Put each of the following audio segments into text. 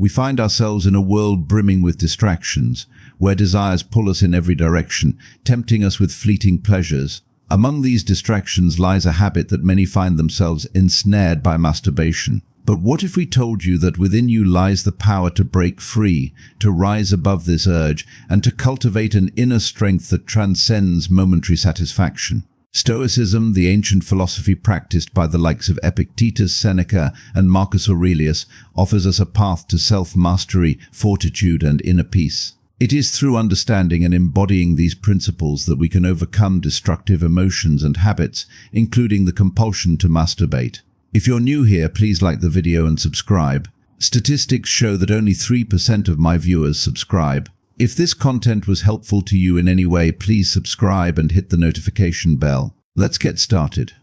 We find ourselves in a world brimming with distractions, where desires pull us in every direction, tempting us with fleeting pleasures. Among these distractions lies a habit that many find themselves ensnared by: masturbation. But what if we told you that within you lies the power to break free, to rise above this urge, and to cultivate an inner strength that transcends momentary satisfaction? Stoicism, the ancient philosophy practiced by the likes of Epictetus, Seneca, and Marcus Aurelius, offers us a path to self-mastery, fortitude, and inner peace. It is through understanding and embodying these principles that we can overcome destructive emotions and habits, including the compulsion to masturbate. If you're new here, please like the video and subscribe. Statistics show that only 3% of my viewers subscribe. If this content was helpful to you in any way, please subscribe and hit the notification bell. Let's get started.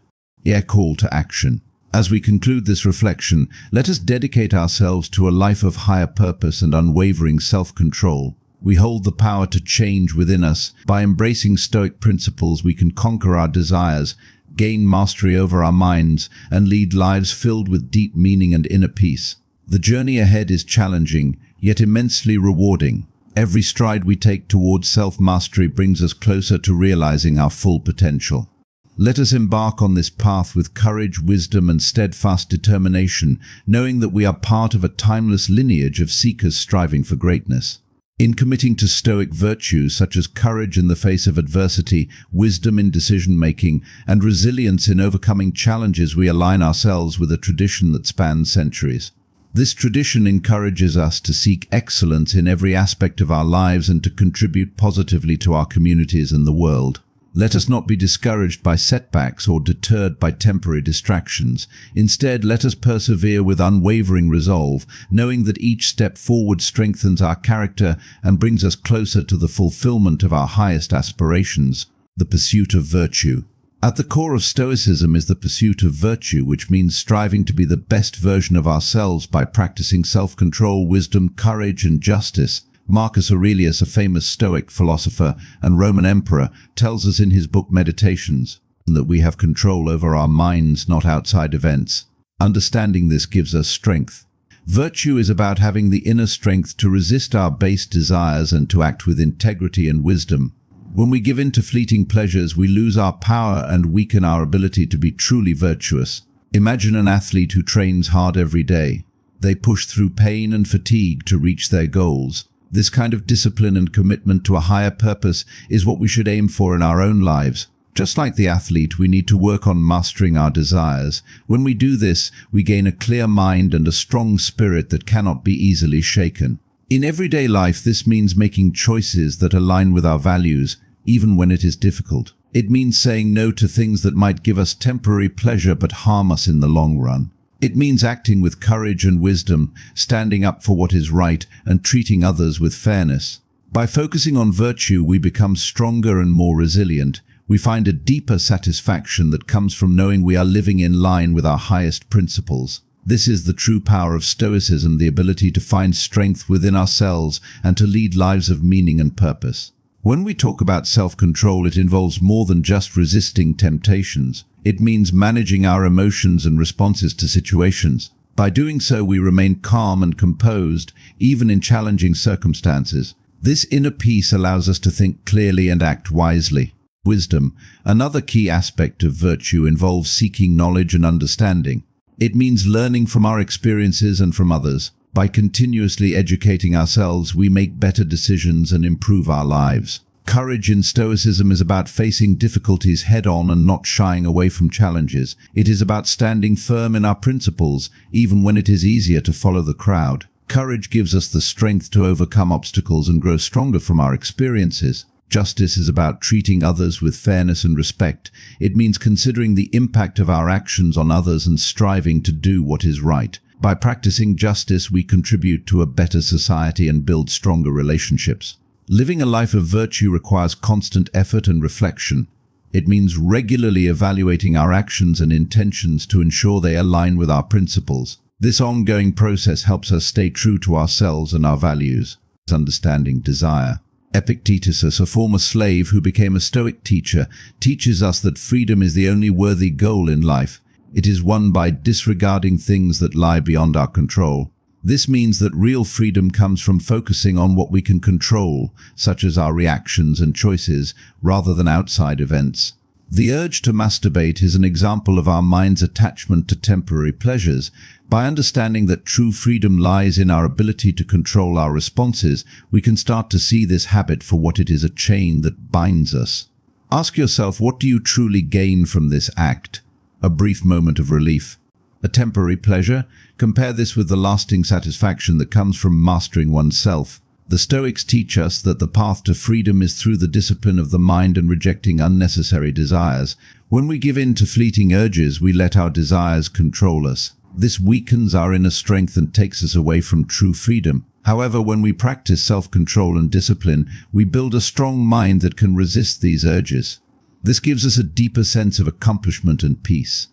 Call to action. As we conclude this reflection, let us dedicate ourselves to a life of higher purpose and unwavering self-control. We hold the power to change within us. By embracing Stoic principles, we can conquer our desires, gain mastery over our minds, and lead lives filled with deep meaning and inner peace. The journey ahead is challenging, yet immensely rewarding. Every stride we take towards self-mastery brings us closer to realizing our full potential. Let us embark on this path with courage, wisdom, and steadfast determination, knowing that we are part of a timeless lineage of seekers striving for greatness. In committing to Stoic virtues such as courage in the face of adversity, wisdom in decision-making, and resilience in overcoming challenges, we align ourselves with a tradition that spans centuries. This tradition encourages us to seek excellence in every aspect of our lives and to contribute positively to our communities and the world. Let us not be discouraged by setbacks or deterred by temporary distractions. Instead, let us persevere with unwavering resolve, knowing that each step forward strengthens our character and brings us closer to the fulfillment of our highest aspirations, the pursuit of virtue. At the core of Stoicism is the pursuit of virtue, which means striving to be the best version of ourselves by practicing self-control, wisdom, courage, and justice. Marcus Aurelius, a famous Stoic philosopher and Roman emperor, tells us in his book Meditations that we have control over our minds, not outside events. Understanding this gives us strength. Virtue is about having the inner strength to resist our base desires and to act with integrity and wisdom. When we give in to fleeting pleasures, we lose our power and weaken our ability to be truly virtuous. Imagine an athlete who trains hard every day. They push through pain and fatigue to reach their goals. This kind of discipline and commitment to a higher purpose is what we should aim for in our own lives. Just like the athlete, we need to work on mastering our desires. When we do this, we gain a clear mind and a strong spirit that cannot be easily shaken. In everyday life, this means making choices that align with our values, even when it is difficult. It means saying no to things that might give us temporary pleasure but harm us in the long run. It means acting with courage and wisdom, standing up for what is right, and treating others with fairness. By focusing on virtue, we become stronger and more resilient. We find a deeper satisfaction that comes from knowing we are living in line with our highest principles. This is the true power of Stoicism, the ability to find strength within ourselves and to lead lives of meaning and purpose. When we talk about self-control, it involves more than just resisting temptations. It means managing our emotions and responses to situations. By doing so, we remain calm and composed, even in challenging circumstances. This inner peace allows us to think clearly and act wisely. Wisdom, another key aspect of virtue, involves seeking knowledge and understanding. It means learning from our experiences and from others. By continuously educating ourselves, we make better decisions and improve our lives. Courage in Stoicism is about facing difficulties head-on and not shying away from challenges. It is about standing firm in our principles, even when it is easier to follow the crowd. Courage gives us the strength to overcome obstacles and grow stronger from our experiences. Justice is about treating others with fairness and respect. It means considering the impact of our actions on others and striving to do what is right. By practicing justice, we contribute to a better society and build stronger relationships. Living a life of virtue requires constant effort and reflection. It means regularly evaluating our actions and intentions to ensure they align with our principles. This ongoing process helps us stay true to ourselves and our values. Understanding desire. Epictetus, a former slave who became a Stoic teacher, teaches us that freedom is the only worthy goal in life. It is won by disregarding things that lie beyond our control. This means that real freedom comes from focusing on what we can control, such as our reactions and choices, rather than outside events. The urge to masturbate is an example of our mind's attachment to temporary pleasures. By understanding that true freedom lies in our ability to control our responses, we can start to see this habit for what it is: a chain that binds us. Ask yourself, what do you truly gain from this act? A brief moment of relief? A temporary pleasure? Compare this with the lasting satisfaction that comes from mastering oneself. The Stoics teach us that the path to freedom is through the discipline of the mind and rejecting unnecessary desires. When we give in to fleeting urges, we let our desires control us. This weakens our inner strength and takes us away from true freedom. However, when we practice self-control and discipline, we build a strong mind that can resist these urges. This gives us a deeper sense of accomplishment and peace.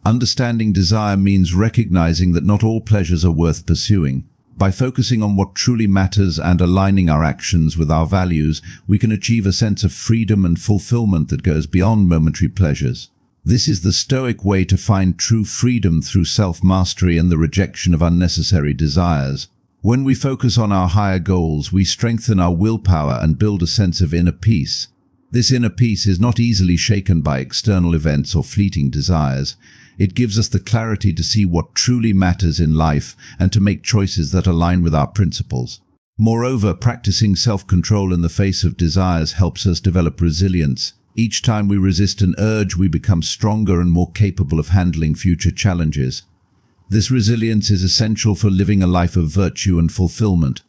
Understanding desire means recognizing that not all pleasures are worth pursuing. By focusing on what truly matters and aligning our actions with our values, we can achieve a sense of freedom and fulfillment that goes beyond momentary pleasures. This is the Stoic way to find true freedom through self-mastery and the rejection of unnecessary desires. When we focus on our higher goals, we strengthen our willpower and build a sense of inner peace. This inner peace is not easily shaken by external events or fleeting desires. It gives us the clarity to see what truly matters in life and to make choices that align with our principles. Moreover, practicing self-control in the face of desires helps us develop resilience. Each time we resist an urge, we become stronger and more capable of handling future challenges. This resilience is essential for living a life of virtue and fulfillment.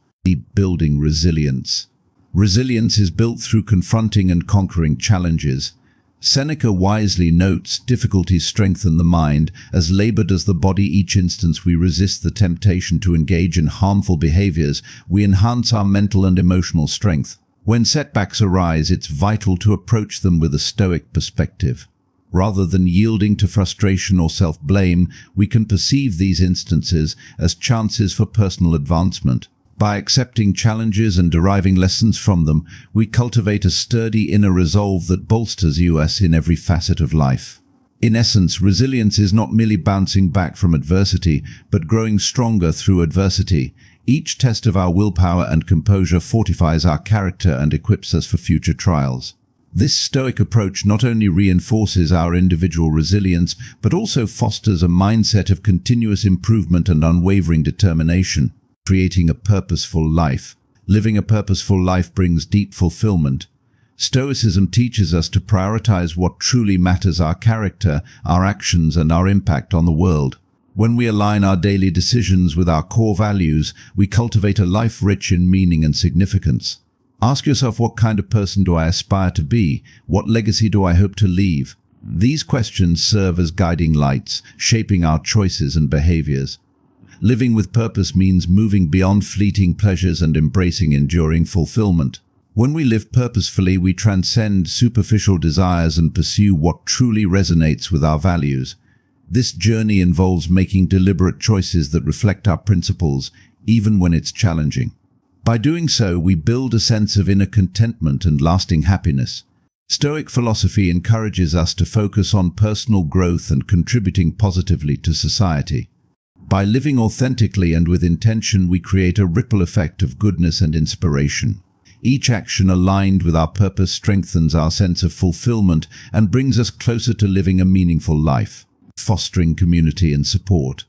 Building resilience. Resilience is built through confronting and conquering challenges. Seneca wisely notes, difficulties strengthen the mind, as labor does the body. Each instance we resist the temptation to engage in harmful behaviors, we enhance our mental and emotional strength. When setbacks arise, it's vital to approach them with a Stoic perspective. Rather than yielding to frustration or self-blame, we can perceive these instances as chances for personal advancement. By accepting challenges and deriving lessons from them, we cultivate a sturdy inner resolve that bolsters us in every facet of life. In essence, resilience is not merely bouncing back from adversity, but growing stronger through adversity. Each test of our willpower and composure fortifies our character and equips us for future trials. This Stoic approach not only reinforces our individual resilience, but also fosters a mindset of continuous improvement and unwavering determination. Creating a purposeful life. Living a purposeful life brings deep fulfillment. Stoicism teaches us to prioritize what truly matters: our character, our actions, and our impact on the world. When we align our daily decisions with our core values, we cultivate a life rich in meaning and significance. Ask yourself, what kind of person do I aspire to be? What legacy do I hope to leave? These questions serve as guiding lights, shaping our choices and behaviors. Living with purpose means moving beyond fleeting pleasures and embracing enduring fulfillment. When we live purposefully, we transcend superficial desires and pursue what truly resonates with our values. This journey involves making deliberate choices that reflect our principles, even when it's challenging. By doing so, we build a sense of inner contentment and lasting happiness. Stoic philosophy encourages us to focus on personal growth and contributing positively to society. By living authentically and with intention, we create a ripple effect of goodness and inspiration. Each action aligned with our purpose strengthens our sense of fulfillment and brings us closer to living a meaningful life. Fostering community and support.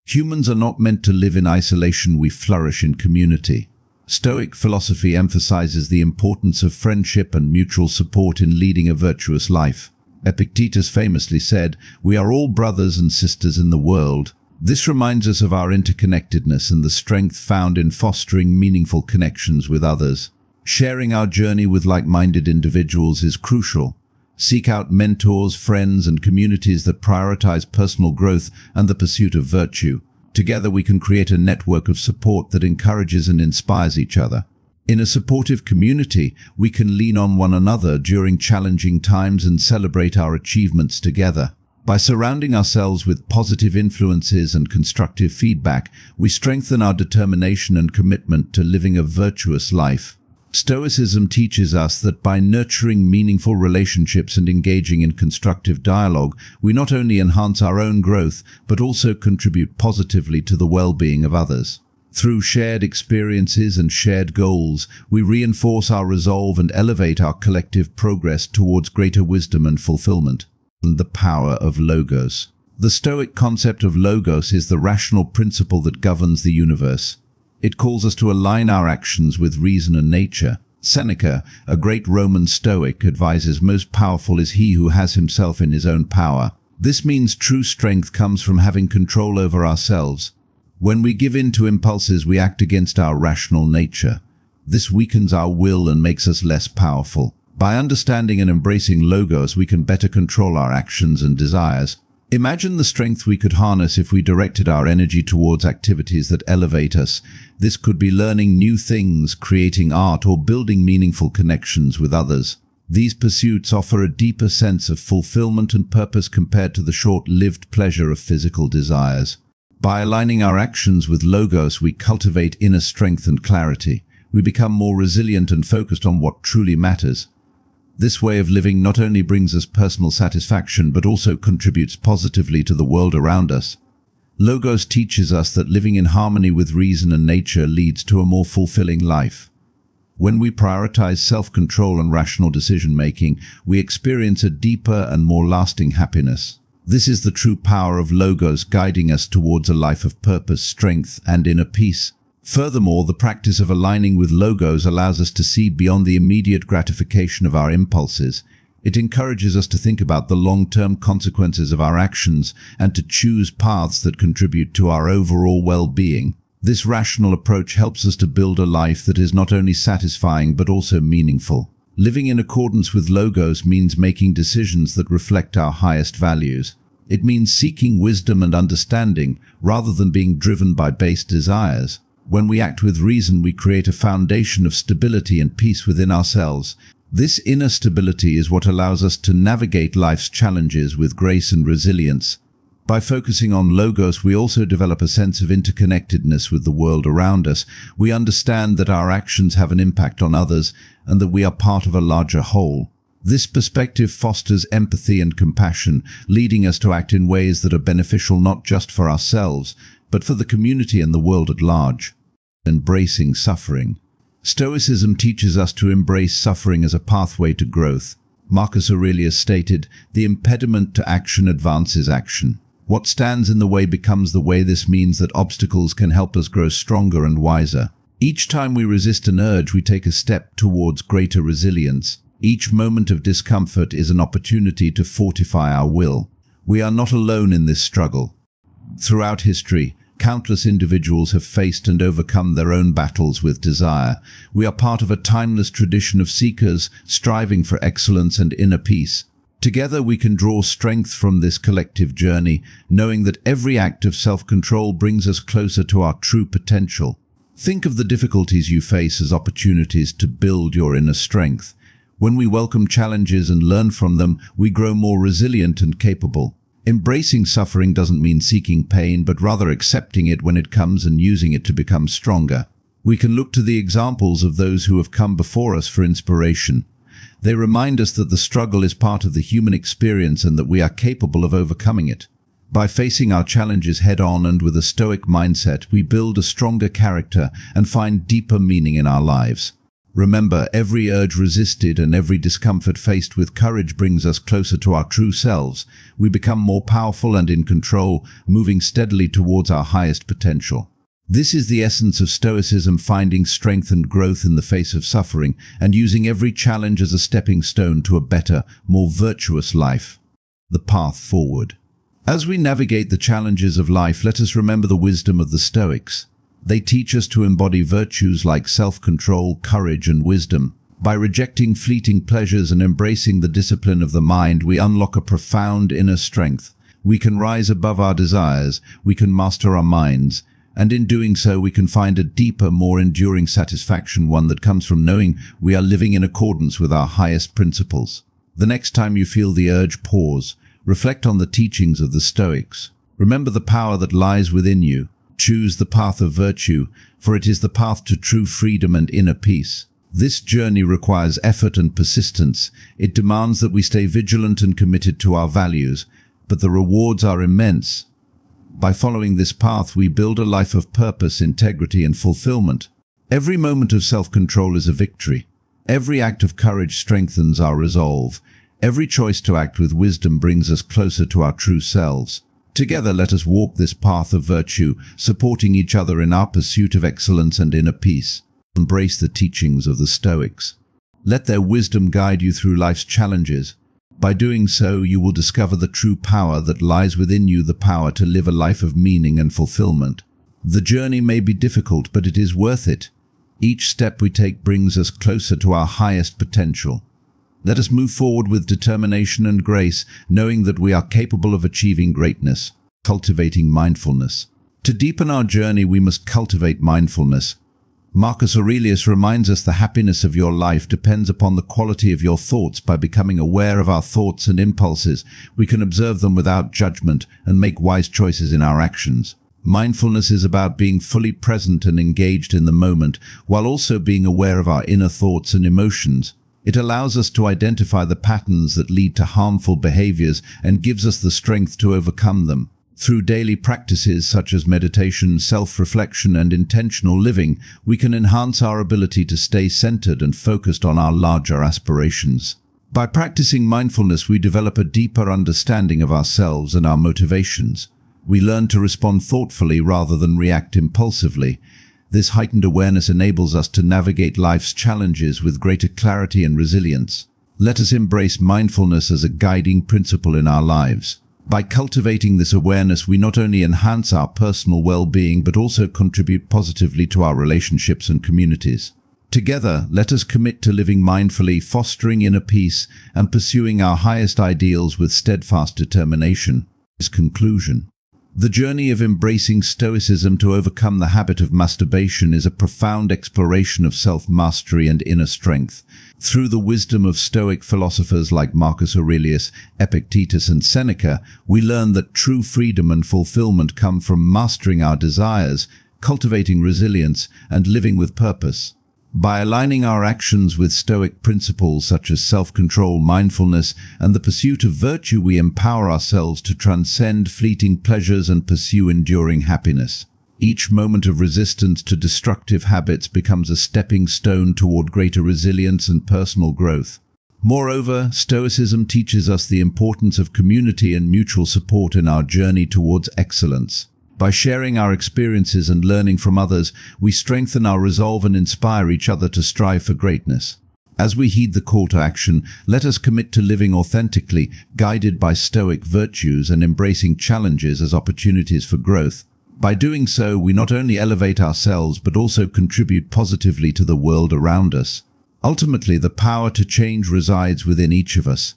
Humans are not meant to live in isolation, we flourish in community. Stoic philosophy emphasizes the importance of friendship and mutual support in leading a virtuous life. Epictetus famously said, "We are all brothers and sisters in the world." This reminds us of our interconnectedness and the strength found in fostering meaningful connections with others. Sharing our journey with like-minded individuals is crucial. Seek out mentors, friends, and communities that prioritize personal growth and the pursuit of virtue. Together we can create a network of support that encourages and inspires each other. In a supportive community, we can lean on one another during challenging times and celebrate our achievements together. By surrounding ourselves with positive influences and constructive feedback, we strengthen our determination and commitment to living a virtuous life. Stoicism teaches us that by nurturing meaningful relationships and engaging in constructive dialogue, we not only enhance our own growth, but also contribute positively to the well-being of others. Through shared experiences and shared goals, we reinforce our resolve and elevate our collective progress towards greater wisdom and fulfillment. And the power of logos. The Stoic concept of logos is the rational principle that governs the universe. It calls us to align our actions with reason and nature. Seneca, a great Roman Stoic, advises most powerful is he who has himself in his own power. This means true strength comes from having control over ourselves. When we give in to impulses, we act against our rational nature. This weakens our will and makes us less powerful. By understanding and embracing logos, we can better control our actions and desires. Imagine the strength we could harness if we directed our energy towards activities that elevate us. This could be learning new things, creating art, or building meaningful connections with others. These pursuits offer a deeper sense of fulfillment and purpose compared to the short-lived pleasure of physical desires. By aligning our actions with logos, we cultivate inner strength and clarity. We become more resilient and focused on what truly matters. This way of living not only brings us personal satisfaction, but also contributes positively to the world around us. Logos teaches us that living in harmony with reason and nature leads to a more fulfilling life. When we prioritize self-control and rational decision-making, we experience a deeper and more lasting happiness. This is the true power of logos, guiding us towards a life of purpose, strength, and inner peace. Furthermore, the practice of aligning with logos allows us to see beyond the immediate gratification of our impulses. It encourages us to think about the long-term consequences of our actions and to choose paths that contribute to our overall well-being. This rational approach helps us to build a life that is not only satisfying but also meaningful. Living in accordance with logos means making decisions that reflect our highest values. It means seeking wisdom and understanding rather than being driven by base desires. When we act with reason, we create a foundation of stability and peace within ourselves. This inner stability is what allows us to navigate life's challenges with grace and resilience. By focusing on logos, we also develop a sense of interconnectedness with the world around us. We understand that our actions have an impact on others and that we are part of a larger whole. This perspective fosters empathy and compassion, leading us to act in ways that are beneficial not just for ourselves, but for the community and the world at large. Embracing suffering. Stoicism teaches us to embrace suffering as a pathway to growth. Marcus Aurelius stated, "The impediment to action advances action. What stands in the way becomes the way." This means that obstacles can help us grow stronger and wiser. Each time we resist an urge, we take a step towards greater resilience. Each moment of discomfort is an opportunity to fortify our will. We are not alone in this struggle. Throughout history, countless individuals have faced and overcome their own battles with desire. We are part of a timeless tradition of seekers striving for excellence and inner peace. Together we can draw strength from this collective journey, knowing that every act of self-control brings us closer to our true potential. Think of the difficulties you face as opportunities to build your inner strength. When we welcome challenges and learn from them, we grow more resilient and capable. Embracing suffering doesn't mean seeking pain, but rather accepting it when it comes and using it to become stronger. We can look to the examples of those who have come before us for inspiration. They remind us that the struggle is part of the human experience and that we are capable of overcoming it. By facing our challenges head-on and with a stoic mindset, we build a stronger character and find deeper meaning in our lives. Remember, every urge resisted and every discomfort faced with courage brings us closer to our true selves. We become more powerful and in control, moving steadily towards our highest potential. This is the essence of Stoicism, finding strength and growth in the face of suffering and using every challenge as a stepping stone to a better, more virtuous life. The path forward. As we navigate the challenges of life, let us remember the wisdom of the Stoics. They teach us to embody virtues like self-control, courage, and wisdom. By rejecting fleeting pleasures and embracing the discipline of the mind, we unlock a profound inner strength. We can rise above our desires, we can master our minds, and in doing so we can find a deeper, more enduring satisfaction, one that comes from knowing we are living in accordance with our highest principles. The next time you feel the urge, pause. Reflect on the teachings of the Stoics. Remember the power that lies within you. Choose the path of virtue, for it is the path to true freedom and inner peace. This journey requires effort and persistence. It demands that we stay vigilant and committed to our values, but the rewards are immense. By following this path, we build a life of purpose, integrity, and fulfillment. Every moment of self-control is a victory. Every act of courage strengthens our resolve. Every choice to act with wisdom brings us closer to our true selves. Together, let us walk this path of virtue, supporting each other in our pursuit of excellence and inner peace. Embrace the teachings of the Stoics. Let their wisdom guide you through life's challenges. By doing so, you will discover the true power that lies within you, the power to live a life of meaning and fulfillment. The journey may be difficult, but it is worth it. Each step we take brings us closer to our highest potential. Let us move forward with determination and grace, knowing that we are capable of achieving greatness. Cultivating mindfulness. To deepen our journey, we must cultivate mindfulness. Marcus Aurelius reminds us the happiness of your life depends upon the quality of your thoughts. By becoming aware of our thoughts and impulses, we can observe them without judgment and make wise choices in our actions. Mindfulness is about being fully present and engaged in the moment, while also being aware of our inner thoughts and emotions. It allows us to identify the patterns that lead to harmful behaviors and gives us the strength to overcome them. Through daily practices such as meditation, self-reflection, and intentional living, we can enhance our ability to stay centered and focused on our larger aspirations. By practicing mindfulness, we develop a deeper understanding of ourselves and our motivations. We learn to respond thoughtfully rather than react impulsively. This heightened awareness enables us to navigate life's challenges with greater clarity and resilience. Let us embrace mindfulness as a guiding principle in our lives. By cultivating this awareness, we not only enhance our personal well-being but also contribute positively to our relationships and communities. Together, let us commit to living mindfully, fostering inner peace, and pursuing our highest ideals with steadfast determination. Conclusion. The journey of embracing Stoicism to overcome the habit of masturbation is a profound exploration of self-mastery and inner strength. Through the wisdom of Stoic philosophers like Marcus Aurelius, Epictetus, and Seneca, we learn that true freedom and fulfillment come from mastering our desires, cultivating resilience, and living with purpose. By aligning our actions with Stoic principles such as self-control, mindfulness, and the pursuit of virtue, we empower ourselves to transcend fleeting pleasures and pursue enduring happiness. Each moment of resistance to destructive habits becomes a stepping stone toward greater resilience and personal growth. Moreover, Stoicism teaches us the importance of community and mutual support in our journey towards excellence. By sharing our experiences and learning from others, we strengthen our resolve and inspire each other to strive for greatness. As we heed the call to action, let us commit to living authentically, guided by Stoic virtues and embracing challenges as opportunities for growth. By doing so, we not only elevate ourselves but also contribute positively to the world around us. Ultimately, the power to change resides within each of us.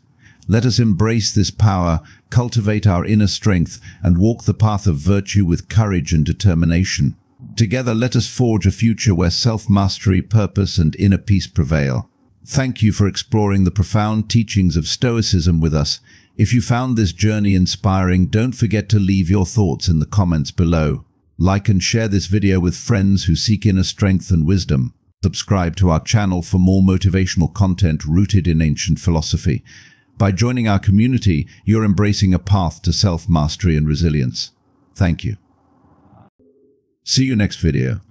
Let us embrace this power, cultivate our inner strength, and walk the path of virtue with courage and determination. Together, let us forge a future where self-mastery, purpose, and inner peace prevail. Thank you for exploring the profound teachings of Stoicism with us. If you found this journey inspiring, don't forget to leave your thoughts in the comments below. Like and share this video with friends who seek inner strength and wisdom. Subscribe to our channel for more motivational content rooted in ancient philosophy. By joining our community, you're embracing a path to self-mastery and resilience. Thank you. See you next video.